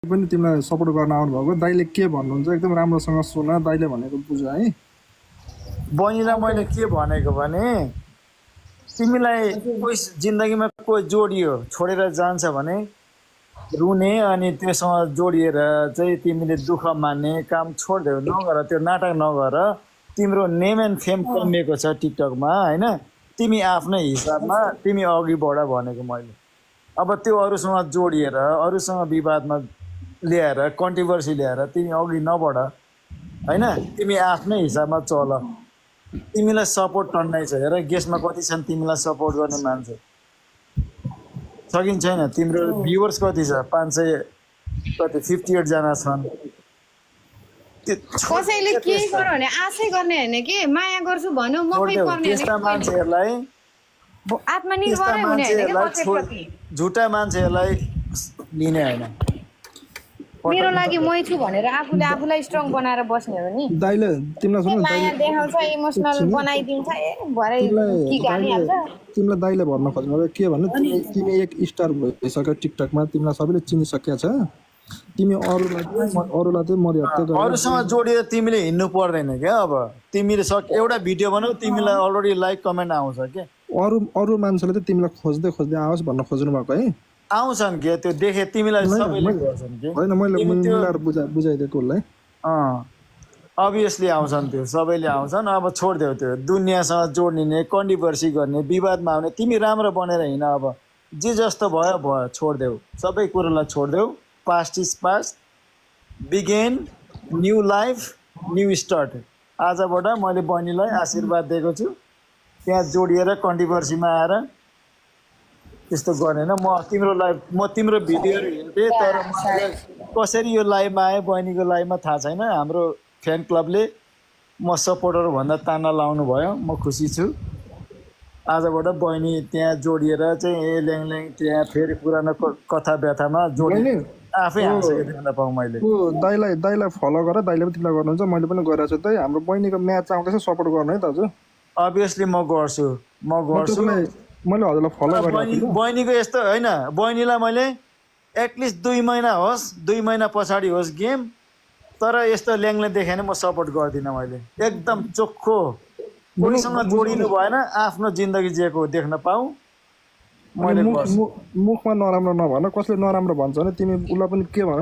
पनि तिमीलाई सपोर्ट गर्न आउनु भएको दाइले के भन्नुहुन्छ एकदम राम्रोसँग सुन दाइले भनेको बुझ है बहिनीलाई मैले के भनेको भने तिमीलाई कोही जिन्दगीमा कोही जोडियो छोडेर जान्छ भने रुने अनि त्योसँग जोडिएर चाहिँ तिमीले दुःख मान्ने काम छोड्देऊ नगर त्यो नाटक नगर तिम्रो नेम एन्ड फेम कमिएको छ टिकटकमा होइन तिमी आफ्नै हिसाबमा तिमी अघि बढ भनेको मैले अब त्यो अरूसँग जोडिएर अरूसँग विवादमा ल्याएर कन्ट्रोभर्सी ल्याएर तिमी अघि नबढ होइन तिमी आफ्नै हिसाबमा चल तिमीलाई सपोर्ट टन्नै छ हेर गेस्टमा कति छन् तिमीलाई सपोर्ट गर्ने मान्छे छ कि छैन तिम्रो भ्युवर्स कति छ 500 कति 58 जना छन् कसैले के गर्यो भने आशै गर्ने होइन कि माया गर्छु भन्यो मकै पर्ने त्यस्ता मान्छेहरूलाई आत्मनिर्भरै हुने होइन कि झुटा मान्छेहरूलाई लिने होइन मेरो लागि मै छु भनेर आफूले आफूलाई स्ट्रङ बनाएर बस्ने हो नि दाइले तिमीलाई सुन माया देखाउँछ इमोसनल बनाइदिन्छ भरे कि हालिहाल्छ तिमीलाई दाइले भन्न खोज्नु के भन्नु तिमी एक स्टार भइसक्यो टिकटकमा तिमीलाई सबैले चिनिसकेको छ तिमी अरूलाई चाहिँ मर्यादा अरूसँग जोडिएर तिमीले हिँड्नु पर्दैन क्या अब तिमीले एउटा भिडियो बनाऊ तिमीलाई अलरेडी लाइक कमेन्ट आउँछ क्या अरू मान्छेले चाहिँ तिमीलाई खोज्दै खोज्दै आओस् भन्न खोज्नु भएको है आउँछन् के त्यो देखे तिमीलाई सबैले गर्छन् के होइन मैले मिलाएर बुझाइदिएको उसलाई अभियसली आउँछन् त्यो सबैले आउँछन् अब छोडिदेऊ त्यो दुनियाँसँग जोडिने कन्ट्रोभर्सी गर्ने विवादमा आउने तिमी राम्रो बनेर हिँड अब जे जस्तो भयो भयो छोडिदेऊ सबै कुरोलाई छोडिदेऊ past is past begin new life new start आजबाट मैले बहिनीलाई आशीर्वाद दिएको छु त्यहाँ जोडिएर कन्ट्रोभर्सीमा आएर त्यस्तो गरेन म तिम्रो भिडियोहरू हेर्थेँ तर कसरी यो लाइभमा आएँ बहिनीको लाइभमा थाहा छैन हाम्रो फ्यान क्लबले म सपोर्टर भन्दा ताना लाउनु भयो म खुसी छु आजबाट बहिनी त्यहाँ जोडिएर चाहिँ ए ल्याङ त्यहाँ फेरि पुरानो कथा व्यथामा जोडिने आफै हाँसेको देख्न पाऊँ मैले दाइलाई फलो गर दाइले पनि तिमीलाई गर्नुहुन्छ मैले पनि गरिरहेको छु दाइ हाम्रो बहिनीको म्याच आउँदैछ सपोर्ट गर्नु है दाजु अभियसली म गर्छु मैले हजुरलाई फलो गरेँ बहिनीको यस्तो होइन बहिनीलाई मैले एटलिस्ट 2 महिना होस् 2 महिना पछाडि होस् गेम तर यस्तो ल्याङले देखाएन म सपोर्ट गर्दिनँ मैले एकदम चोखो कोहीसँग जोडिनु भएन आफ्नो जिन्दगी जिएको देख्न पाऊँ मैले मुखमा नराम्रो नभन कसले नराम्रो भन्छ भने तिमी उसलाई पनि के भन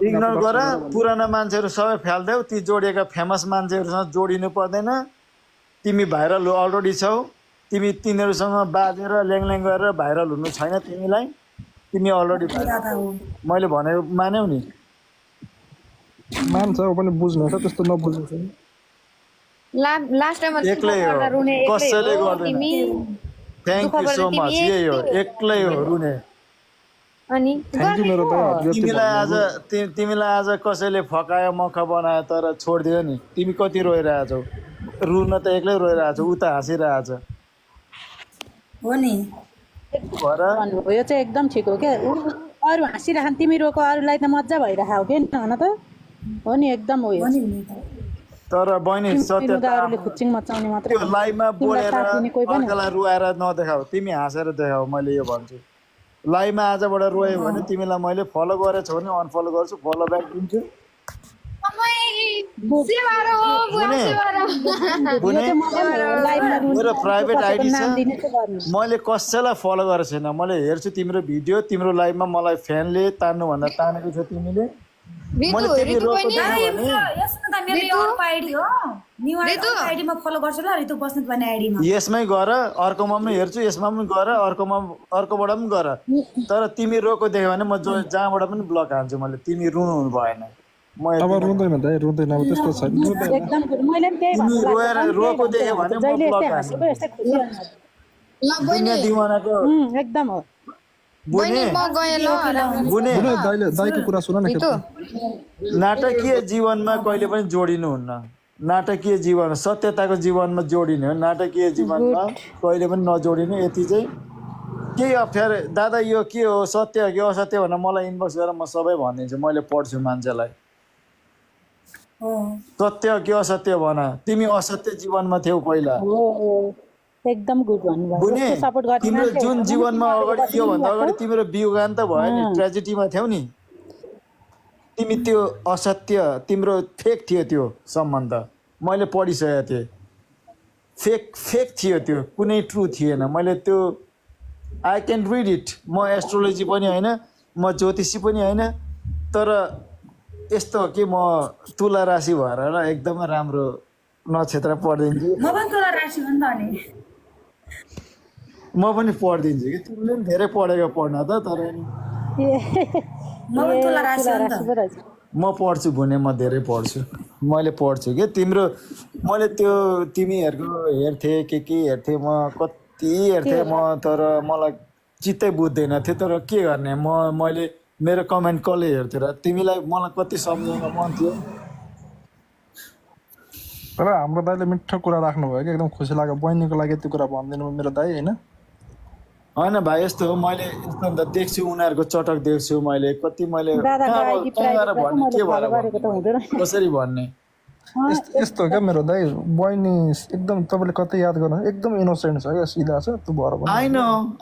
इग्नोर गर पुराना मान्छेहरू सबै फ्याल्देऊ ती जोडिएका फेमस मान्छेहरूसँग जोडिनु पर्दैन तिमी भाइरल अलरेडी छौ तिमी तिनीहरूसँग बाजेर ल्याङ गरेर भाइरल हुनु छैन तिमीलाई तिमी अलरेडी मैले भनेको मान्यौ नि मान्छ पनि बुझ्नु छ त्यस्तो नबुझ्नु छ लास्ट टाइम एक्लै हो कसैले गर्दैन थ्याङ्क यू सो मच यही हो एक्लै हो रुने अनि तिमीलाई आज कसैले फकायो मख बनायो तर छोडिदियो नि तिमी कति रोइरहेछौ रुन त एक्लै रोइरहेछौ उ त हाँसिरहेछ हो नि यो चाहिँ एकदम ठिक हो क्या अरू हाँसिरहन् तिमी रोको अरूलाई त मजा भइरहेको हो कि भन त हो नि एकदम हो यो तर बहिनी सत्यताले खुच्चिङ मचाउने मात्रै त्यो लाइभमा बोलेर अर्कालाई रुवाएर नदेखाऊ तिमी हाँसेर देखाऊ मैले यो भन्छु लाइभमा आजबाट रोयो भने तिमीलाई मैले फलो गरेको छु भने अनफलो गर्छु फलो ब्याक दिन्छु मेरो प्राइभेट आइडी छ मैले कसैलाई फलो गरेको छैन मैले हेर्छु तिम्रो भिडियो तिम्रो लाइभमा मलाई फ्यानले तान्नुभन्दा तानेको छ तिमीले यसमै गर अर्कोमा पनि हेर्छु यसमा पनि गर अर्कोबाट पनि गर तर तिमी रोको देख्यो भने म जहाँबाट पनि ब्लक हान्छु मैले तिमी रुनु भएन अब रुँदैन दाइ रुँदैन अब त्यस्तो छैन रोएर रोको देख्यो भने म ब्लक हान्छु दिवानाको एकदम हो दाइको कुरा सुन न नाटकीय जीवनमा कहिले पनि जोडिनुहुन्न नाटकीय जीवन सत्यताको जीवनमा जोडिने हो नाटकीय जीवनमा कहिले पनि नजोडिनु यति चाहिँ केही अप्ठ्यारो दादा यो के हो सत्य हो कि असत्य भनेर मलाई इनबक्स गरेर म सबै भनिदिन्छु मैले पढ्छु मान्छेलाई सत्य हो कि असत्य भन तिमी असत्य जीवनमा थियौ पहिला एकदम गुड बुने तिम्रो जुन जीवनमा अगाडि यो भन्दा अगाडि तिम्रो वियोगान त भयो नि ट्रेजेडीमा थियौ नि तिमी त्यो असत्य तिम्रो फेक थियो त्यो सम्बन्ध मैले पढिसकेको थिएँ फेक थियो त्यो कुनै ट्रु थिएन मैले त्यो आई क्यान रिड इट म एस्ट्रोलोजी पनि होइन म ज्योतिषी पनि होइन तर यस्तो हो कि म तुला राशि भएर र एकदमै राम्रो नक्षत्र पढिदिन्छु म पनि तुला राशि हो नि त अनि म पनि पढिदिन्छु कि तिमीले पनि धेरै पढेको पढ्न त तर नि म पनि तुला राशि हो नि त म पढ्छु भने म धेरै पढ्छु मैले पढ्छु कि तिम्रो मैले त्यो तिमीहरूको हेर्थेँ के हेर्थेँ म कति हेर्थेँ म तर मलाई चित्तै बुझ्दैन थियो तर के गर्ने मैले मेरो कमेन्ट कसले हेर्थ्यो र तिमीलाई मलाई कति सम्झाउन मन थियो तर हाम्रो दाइले मिठो कुरा राख्नुभयो कि एकदम खुसी लाग्यो बहिनीको लागि त्यो कुरा भनिदिनु मेरो दाइ होइन होइन भाइ यस्तो हो मैले यस्तो त देख्छु उनीहरूको चटक देख्छु मैले कति मैले दादाको कहाँ आइडी कहाँ गएर प्राइभेट भन्ने के मैले भएर फलो गरेको त हुँदैन कसरी भन्ने यस्तो क्या मेरो दाइ बहिनी एकदम तपाईँले कतै याद गर्नु एकदम इनोसेन्ट छ क्या सिधा छ त्यो भएर पनि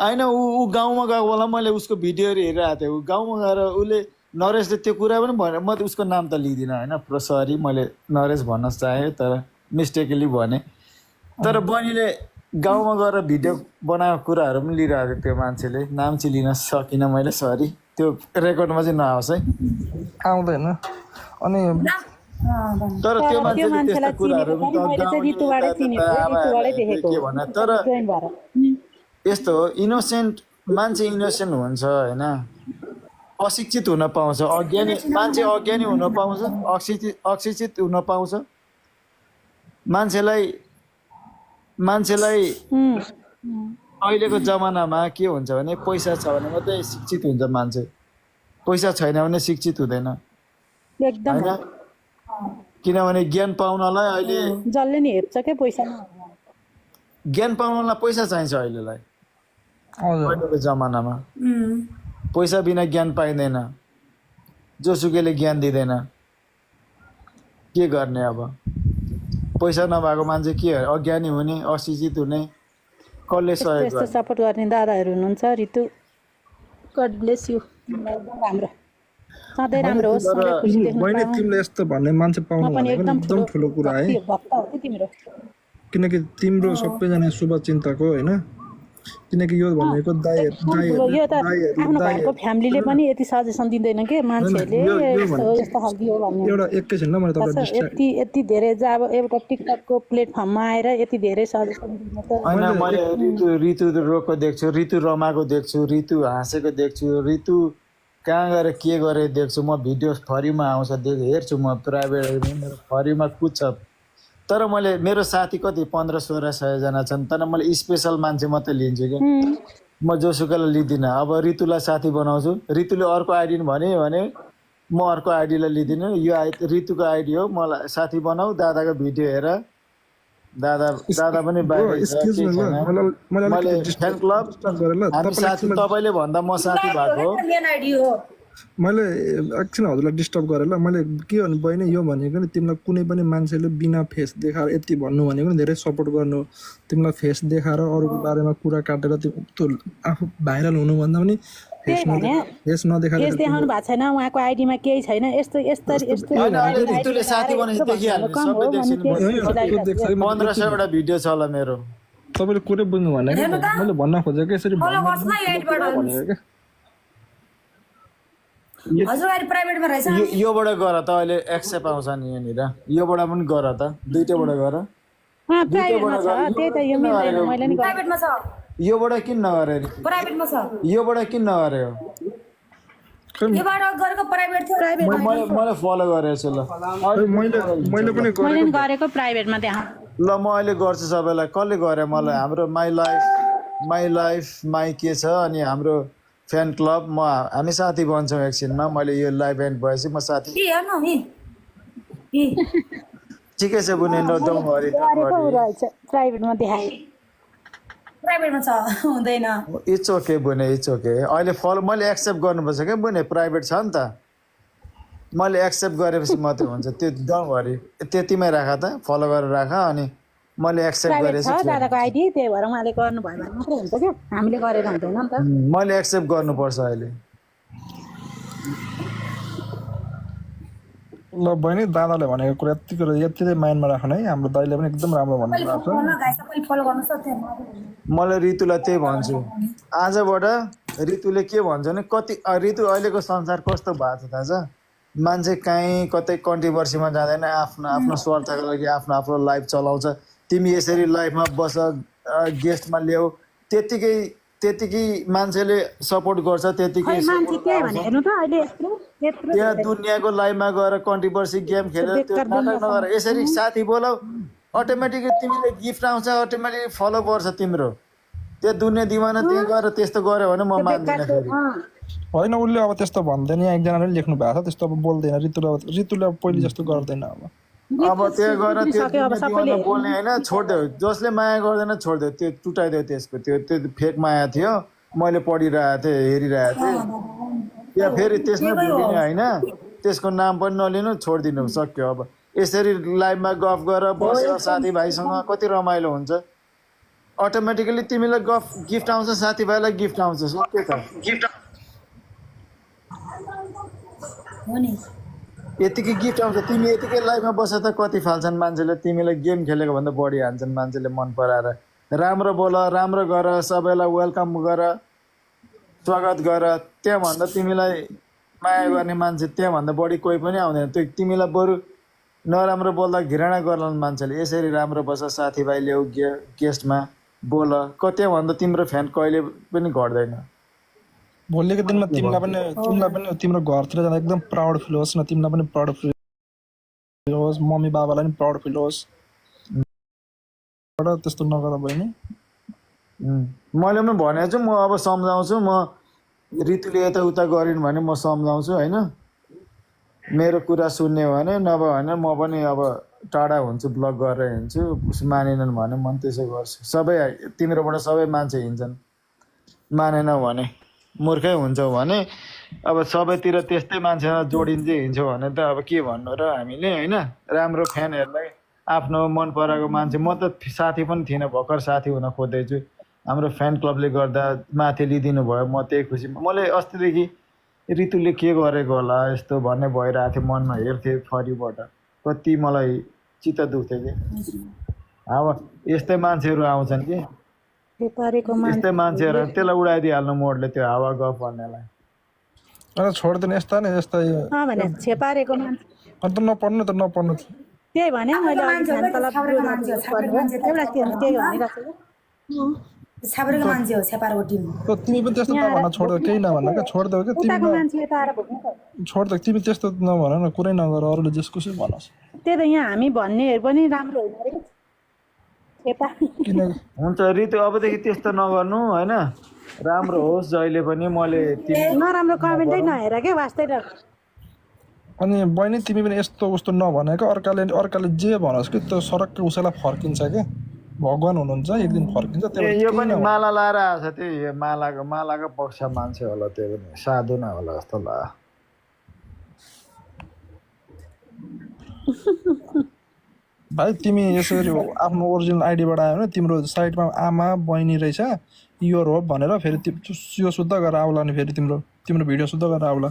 होइन ऊ गाउँमा गएको बेला मैले उसको भिडियोहरू हेरिरहेको थिएँ ऊ गाउँमा गएर उसले नरेशले त्यो कुरा पनि भने म त उसको नाम त लिँदिनँ होइन सरी मैले नरेश भन्न चाहेँ तर मिस्टेकली भने तर बहिनीले गाउँमा गएर भिडियो बनाएको कुराहरू पनि लिइरहेको थियो त्यो मान्छेले नाम चाहिँ लिन सकिनँ मैले सरी त्यो रेकर्डमा चाहिँ नआओस् है आउँदैन अनि तर त्यो मान्छेले त्यस्तो मान्छेलाई कुराहरू चिनेको पनि मैले चाहिँ ऋतुबाटै चिनेको ऋतुबाटै देखेको के भन्न तर जोइन भएर यस्तो हो इनोसेन्ट मान्छे इनोसेन्ट हुन्छ होइन अशिक्षित हुन पाउँछ अज्ञानी मान्छे अज्ञानी हुन पाउँछ अशिक्षित हुन पाउँछ मान्छेलाई अहिलेको जमानामा के हुन्छ भने पैसा छ भने मात्रै शिक्षित हुन्छ मान्छे पैसा छैन भने शिक्षित हुँदैन एकदम होइन किनभने ज्ञान पाउनलाई अहिले जसले नि हेप्छ क्या पैसा ज्ञान पाउनलाई पैसा चाहिन्छ अहिलेलाई हजुर अहिलेको जमानामा पैसा बिना ज्ञान पाइँदैन जोसुकैले ज्ञान दिँदैन के गर्ने अब पैसा नभएको मान्छे के अज्ञानी हुने अशिक्षित हुने कसले सहयोग यस्तो सपोर्ट गर्ने दादाहरू हुनुहुन्छ ऋतु गड ब्लेस यु राम्रो सधैँ राम्रो होस् सधैँ खुसी देख्नु बहिनी तिमीले यस्तो भन्ने मान्छे पाउनु पनि भनेको एकदम एकदम ठुलो कुरा है भक्त हो कि तिम्रो किनकि तिम्रो सबैजना शुभचिन्तक हो होइन किनकि यो भनेको यो त आफ्नो घरको फ्यामिलीले पनि यति सजेसन दिँदैन कि मान्छेहरूले यस्तो खालको हो भन्ने एउटा एकैछिन ल मैले तपाईँलाई यति धेरै चाहिँ अब एउटा टिकटकको प्लेटफर्ममा आएर यति धेरै सजेसन दिनु त होइन मैले ऋतु रोको देख्छु ऋतु रमाएको देख्छु ऋतु हाँसेको देख्छु ऋतु कहाँ गएर के गरेर देख्छु म भिडियो फरीमा आउँछ हेर्छु म प्राइभेट मेरो फरीमा कुद्छ तर मैले मेरो साथी कति 15-16-100 छन् तर मैले स्पेसल मान्छे मात्रै लिन्छु क्या म जोसुकैलाई लिँदिनँ अब ऋतुलाई साथी बनाउँछु ऋतुले अर्को आइडी भन्यो भने म अर्को आइडीलाई लिँदिनँ यो ऋतुको आइडी हो मलाई साथी बनाऊ दादाको भिडियो हेर दादा पनि बाहिर मैले फ्यान क्लब हामी साथी तपाईँले भन्दा म साथी भएको मेन आइडी हो मैले एकछिन हजुरलाई डिस्टर्ब गरेर ल मैले के भन्नु बहिनी यो भनेको नि तिमीलाई कुनै पनि मान्छेले बिना फेस देखाएर यति भन्नु भनेको नि धेरै सपोर्ट गर्नु तिमीलाई फेस देखाएर अरूको बारेमा कुरा काटेर त्यो आफू भाइरल हुनुभन्दा पनि फेस नदेखाएर फेस देखाउनु भएको छैन उहाँको आइडीमा केही छैन यस्तो ऋतुले साथी बनाएपछि देखिहाल्नु सबै देख्छु 1500 भिडियो छ होला मेरो तपाईँले कुरै बुझ्नु भनेको मैले भन्न खोजेको यसरी भनेको हजुर प्राइभेटमा रहेछ योबाट गर त अहिले एक्सेप्ट आउँछ नि यहाँनिर योबाट पनि गर त दुईटैबाट गर प्राइभेटमा छ योबाट किन नगरे प्राइभेटमा छ योबाट किन नगरे हो योबाट गरेको प्राइभेट थियो मलाई फलो गरेको छु ल मैले पनि गरेको प्राइभेटमा त्यहाँ ल म अहिले गर्छु सबैलाई कसले गरे मलाई हाम्रो माई लाइफ के छ अनि हाम्रो फ्यान क्लब हामी साथी बन्छौँ एकछिनमा मैले यो लाइभ एन्ड भएपछि म साथी ठिकै छ बुने डोन्ट वरी प्राइभेटमा देखाए प्राइभेटमा छ हुँदैन इट्स ओके बुने इट्स ओके अहिले फलो मैले एक्सेप्ट गर्नुपर्छ क्या बुने प्राइभेट छ नि त मैले एक्सेप्ट गरेपछि मात्रै हुन्छ त्यो डोन्ट वरी त्यतिमै राख त फलो गरेर राख अनि मैले एक्सेप्ट गरेपछि दादाको आइडी त्यही भएर उहाँले गर्नुभयो भने मात्रै हुन्छ क्या हामीले गरेर हुँदैन नि त मैले एक्सेप्ट गर्नुपर्छ अहिले ल बहिनी दादाले भनेको कुरा यति चाहिँ माइन्डमा राख्नु है हाम्रो दाइले पनि एकदम राम्रो मैले भन्नुभएको छ फोन गाइस सबैले फलो गर्नु सक्छ त्यहाँ मलाई ऋतुलाई त्यही भन्छु आजबाट ऋतुले के भन्छ भने कति ऋतु अहिलेको संसार कस्तो भएको छ थाहा छ मान्छे कहीँ कतै कन्ट्रोभर्सीमा जाँदैन आफ्नो आफ्नो स्वार्थको लागि आफ्नो आफ्नो लाइफ चलाउँछ तिमी यसरी लाइफमा बस गेस्टमा ल्याऊ त्यतिकै त्यतिकै मान्छेले सपोर्ट गर्छ त्यतिकै मान्छे त्यही भने हेर्नु त अहिले यत्रो त्यहाँ दुनियाँको लाइफमा गएर कन्ट्रोभर्सी गेम खेलेर त्यो नाटक नगर यसरी साथी बोलाऊ अटोमेटिकली तिमीले गिफ्ट आउँछ अटोमेटिकली फलो गर्छ तिम्रो त्यो दुनियाँ दिवाना त्यहाँ गएर त्यस्तो गऱ्यो भने म मान्दिनँ फेरि होइन उसले अब त्यस्तो भन्दैन यहाँ एकजनाले लेख्नु भएको छ त्यस्तो अब बोल्दैन ऋतुले अब पहिले जस्तो गर्दैन अब त्यहाँ गएर त्यो दिवाना बोल्ने होइन छोडिदेऊ जसले माया गर्दैन छोडिदेऊ त्यो टुटाइदेऊ त्यसको त्यो त्यो फेक माया थियो मैले पढिरहेको थिएँ हेरिरहेको थिएँ या फेरि त्यसमा भुलिने होइन त्यसको नाम पनि नलिनु छोडिदिनु सक्यो अब यसरी लाइभमा गफ गरेर बसेर साथीभाइसँग कति रमाइलो हुन्छ अटोमेटिकली तिमीलाई गिफ्ट आउँछ साथीभाइलाई गिफ्ट आउँछ सक्यो त गिफ्ट हो नि यतिकै गिफ्ट आउँछ तिमी यतिकै लाइफमा बसेर त कति फाल्छन् मान्छेले तिमीलाई गेम खेलेको भन्दा बढी हान्छन् मान्छेले मन पराएर राम्रो बोल राम्रो गर सबैलाई वेलकम गर स्वागत गर त्यहाँभन्दा तिमीलाई माया गर्ने मान्छे त्यहाँभन्दा बढी कोही पनि आउँदैन त्यो तिमीलाई बरु नराम्रो बोल्दा घृणा गर्लान् मान्छेले यसरी राम्रो बस साथीभाइ ल्याऊ गेस्टमा बोल त्यहाँभन्दा तिम्रो फ्यान कहिले पनि घट्दैन भोलिको दिनमा तिमीलाई पनि तिम्रो घरतिर जाँदा एकदम प्राउड फिल होस् न तिमीलाई पनि प्राउड फिल होस् मम्मी बाबालाई पनि प्राउड फिल होस् त्यस्तो नगर बहिनी मैले पनि भनेको छु म अब सम्झाउँछु म ऋतुले यताउता गरिन् भने म सम्झाउँछु होइन मेरो कुरा सुन्ने हो भने नभए भने म पनि अब टाढा हुन्छु ब्लक गरेर हिँड्छु मानेनन् भने म पनि त्यसो गर्छु सबै तिम्रोबाट सबै मान्छे हिँड्छन् मानेन भने मूर्खै हुन्छौ भने अब सबैतिर त्यस्तै मान्छेलाई जोडिँदै हिँड्छौ भने त अब के भन्नु र हामीले होइन राम्रो फ्यानहरूलाई आफ्नो मन पराएको मान्छे म त साथी पनि थिइनँ भर्खर साथी हुन खोज्दैछु हाम्रो फ्यान क्लबले गर्दा माथि लिइदिनु भयो म त्यही खुसी मैले अस्तिदेखि ऋतुले के गरेको होला यस्तो भन्ने भइरहेको थियो मनमा हेर्थेँ फरिबाट कति मलाई चित्त दुख्थ्यो कि अब यस्तै मान्छेहरू आउँछन् कि यस्तै मान्छेहरू त्यसलाई उडाइदिइहाल्नु मोडले त्यो हावा गफ भन्नेलाई छोड्दैन यस्ता नि यस्ता भने छेपारेको मान्छे अन्त नपढ्नु त नपढ्नु त्यही भने मैले एउटा के भनिरहेको छु छाबरेको मान्छे हो छेपारको टिम तिमी पनि त्यस्तो नभन छोड्दै केही नभन क्या छोडिदेऊ क्या तिमी मान्छे यता आएर भोग्नु छोडिदेऊ तिमी त्यस्तो नभन न कुरै नगर अरूले जसकोसै भनोस् त्यही त यहाँ हामी भन्नेहरू पनि राम्रो होइन किन हुन्छ ऋतु अबदेखि त्यस्तो नगर्नु होइन राम्रो होस् जहिले पनि मैले नराम्रो कमेन्टै नहेर क्या वास्तै अनि बहिनी तिमी पनि यस्तो उस्तो नभन क्या अर्काले जे भनोस् कि त्यो सरक्क उसैलाई फर्किन्छ क्या भगवान हुनुहुन्छ एक दिन फर्किन्छ यो पनि माला लाएर आएको छ त्यो मालाको पक्ष मान्छे होला त्यो पनि साधु न होला जस्तो लाग्यो भाइ तिमी यसरी आफ्नो ओरिजिनल आइडीबाट आयो भने तिम्रो साइडमा आमा बहिनी रहेछ यो हो भनेर फेरि यो शुद्ध गरेर आउला नि फेरि तिम्रो भिडियो शुद्ध गरेर आउला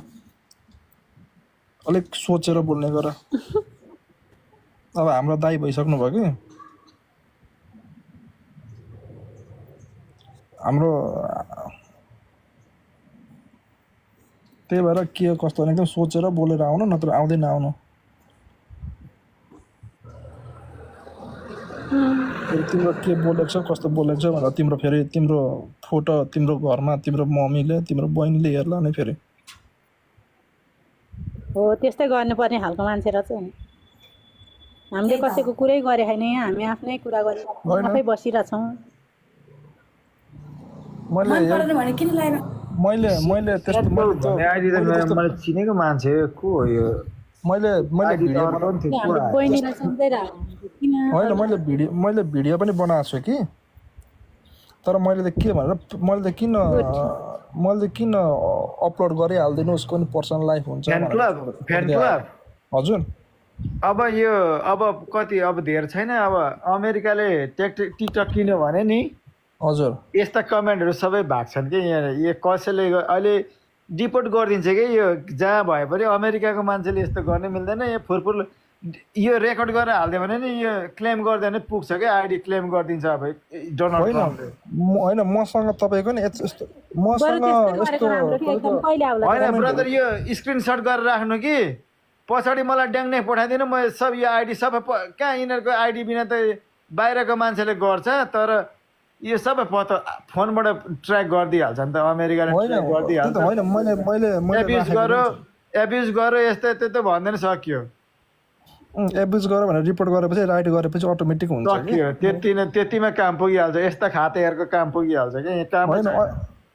अलिक सोचेर बोल्ने गर अब हाम्रो दाइ भइसक्नु भयो कि हाम्रो त्यही भएर के कस्तो एकदम सोचेर बोलेर आउनु नत्र आउँदैन आउनु तिम्रो के बोलेको छ कस्तो बोलेको छ भनेर तिम्रो फेरि तिम्रो फोटो तिम्रो घरमा तिम्रो मम्मीले तिम्रो बहिनीले हेर्ला नि फेरि हो त्यस्तै गर्नुपर्ने खालको मान्छे रहेछ हामीले कसैको कुरै गरे छैन यहाँ हामी आफ्नै कुरा गरेर आफै बसिरहेछौँ मैले त्यस्तो मैले चिनेको मान्छे को हो यो होइन मैले भिडियो पनि बनाएको छु कि तर मैले त के भनेर मैले त किन अपलोड गरिहाल्दिनु उसको पनि पर्सनल लाइफ हुन्छ हजुर अब कति अब धेर छैन अब अमेरिकाले टिकटक किन्यो भने नि हजुर यस्ता कमेन्टहरू सबै भाग्छन् कि यहाँ कसैले अहिले डिपोर्ट गरिदिन्छ कि यो जहाँ भए पनि अमेरिकाको मान्छेले यस्तो गर्न मिल्दैन यो फुरफुर यो रेकर्ड गरेर हालिदियो भने नि यो क्लेम गर्दा नै पुग्छ क्या आइडी क्लेम गरिदिन्छ अब डोनाल्ड ट्रम्पले होइन मसँग तपाईँको नि यस्तो मसँग यस्तो होइन ब्रदर यो स्क्रिनसट गरेर राख्नु कि पछाडि मलाई ड्याङ्ने पठाइदिनु म सब यो आइडी सबै कहाँ यिनीहरूको आइडी बिना त बाहिरको मान्छेले गर्छ तर यो सबै पत्ता फोनबाट ट्र्याक गरिदिइहाल्छ नि त अमेरिकाले ट्र्याक गरिदिइहाल्छ होइन एब्युज गर यस्तो त भन्दैन सक्यो एब्युज गर भनेर रिपोर्ट गरेपछि राइट गरेपछि अटोमेटिक हुन्छ सक्यो त्यतिमा काम पुगिहाल्छ यस्ता खातेहरूको काम पुगिहाल्छ क्या काम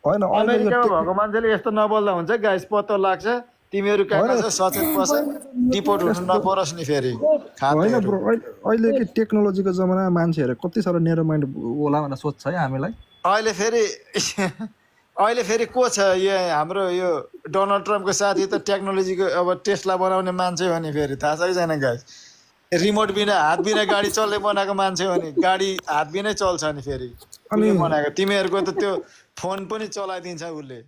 होइन अमेरिकामा भएको मान्छेले यस्तो नबोल्दा हुन्छ गाइस पत्तो लाग्छ तिमीहरू कहाँ छ सचेत बस डिपोर्ट हुनु नपरोस् नि फेरि होइन ब्रो अहिले के टेक्नोलोजीको जमानामा मान्छेहरू कति साह्रो नेरो माइन्ड होला भनेर सोध्छ है हामीलाई अहिले फेरि को छ यो हाम्रो यो डोनाल्ड ट्रम्पको साथी त टेक्नोलोजीको अब टेस्ला बनाउने मान्छे हो नि फेरि थाहा छ कि छैन गाइस रिमोट बिना हात बिना गाडी चल्ने बनाएको मान्छे हो नि गाडी हात बिनै चल्छ नि फेरि बनाएको तिमीहरूको त त्यो फोन पनि चलाइदिन्छ उसले